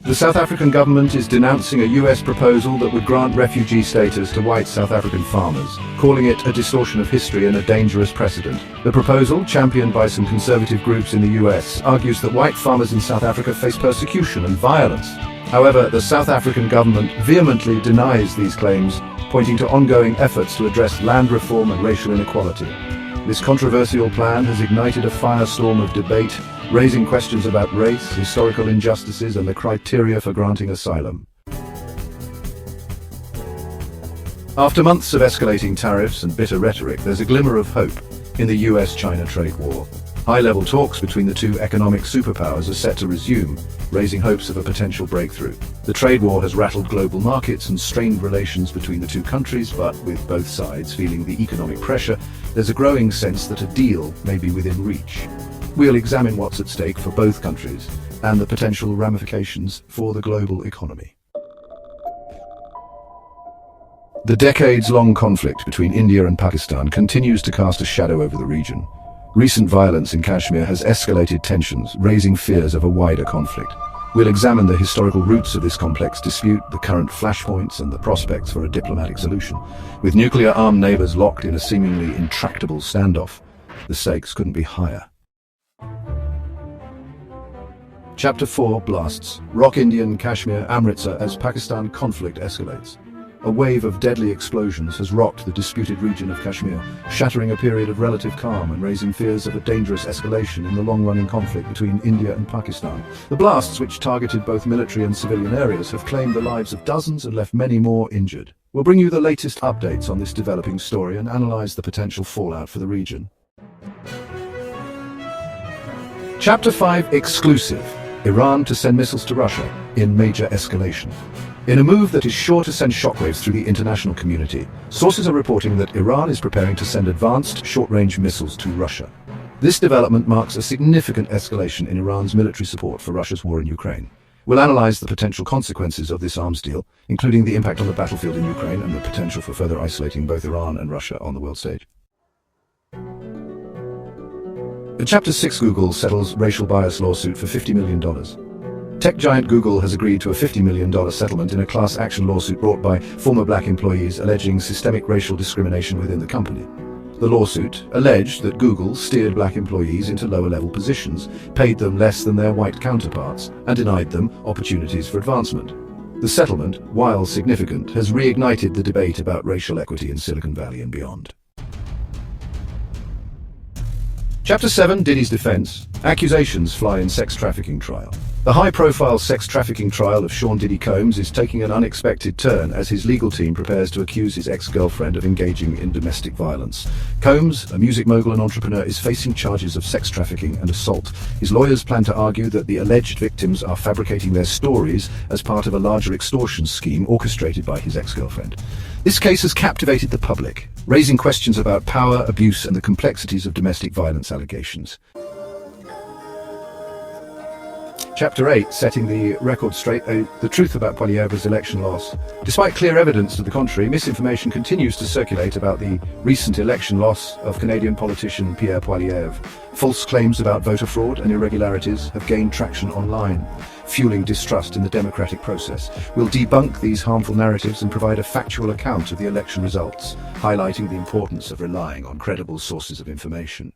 The South African government is denouncing a US proposal that would grant refugee status to white South African farmers, calling it a distortion of history and a dangerous precedent. The proposal, championed by some conservative groups in the US, argues that white farmers in South Africa face persecution and violence. However, the South African government vehemently denies these claims, pointing to ongoing efforts to address land reform and racial inequality. This controversial plan has ignited a firestorm of debate, raising questions about race, historical injustices, and the criteria for granting asylum. After months of escalating tariffs and bitter rhetoric, there's a glimmer of hope in the US-China trade war. High-level talks between the two economic superpowers are set to resume, raising hopes of a potential breakthrough. The trade war has rattled global markets and strained relations between the two countries, but with both sides feeling the economic pressure, there's a growing sense that a deal may be within reach. We'll examine what's at stake for both countries and the potential ramifications for the global economy. The decades-long conflict between India and Pakistan continues to cast a shadow over the region. Recent violence in Kashmir has escalated tensions, raising fears of a wider conflict. We'll examine the historical roots of this complex dispute, the current flashpoints, and the prospects for a diplomatic solution. With nuclear-armed neighbors locked in a seemingly intractable standoff, the stakes couldn't be higher. Chapter 4 blasts rock Indian Kashmir, Amritsar as Pakistan conflict escalates. A wave of deadly explosions has rocked the disputed region of Kashmir, shattering a period of relative calm and raising fears of a dangerous escalation in the long-running conflict between India and Pakistan. The blasts, which targeted both military and civilian areas, have claimed the lives of dozens and left many more injured. We'll bring you the latest updates on this developing story and analyze the potential fallout for the region. Chapter 5 exclusive. Iran to send missiles to Russia in major escalation. In a move that is sure to send shockwaves through the international community, sources are reporting that Iran is preparing to send advanced short-range missiles to Russia. This development marks a significant escalation in Iran's military support for Russia's war in Ukraine. We'll analyze the potential consequences of this arms deal, including the impact on the battlefield in Ukraine and the potential for further isolating both Iran and Russia on the world stage. Chapter 6 Google settles racial bias lawsuit for $50 million. Tech giant Google has agreed to a $50 million settlement in a class action lawsuit brought by former black employees alleging systemic racial discrimination within the company. The lawsuit alleged that Google steered black employees into lower-level positions, paid them less than their white counterparts, and denied them opportunities for advancement. The settlement, while significant, has reignited the debate about racial equity in Silicon Valley and beyond. Chapter 7 Diddy's defense. Accusations fly in sex trafficking trial. The high-profile sex trafficking trial of Sean Diddy Combs is taking an unexpected turn as his legal team prepares to accuse his ex-girlfriend of engaging in domestic violence. Combs, a music mogul and entrepreneur, is facing charges of sex trafficking and assault. His lawyers plan to argue that the alleged victims are fabricating their stories as part of a larger extortion scheme orchestrated by his ex-girlfriend. This case has captivated the public, raising questions about power, abuse, and the complexities of domestic violence allegations. Chapter 8, setting the record straight, the truth about Poilievre's election loss. Despite clear evidence to the contrary, misinformation continues to circulate about the recent election loss of Canadian politician Pierre Poilievre. False claims about voter fraud and irregularities have gained traction online, fueling distrust in the democratic process. We'll debunk these harmful narratives and provide a factual account of the election results, highlighting the importance of relying on credible sources of information.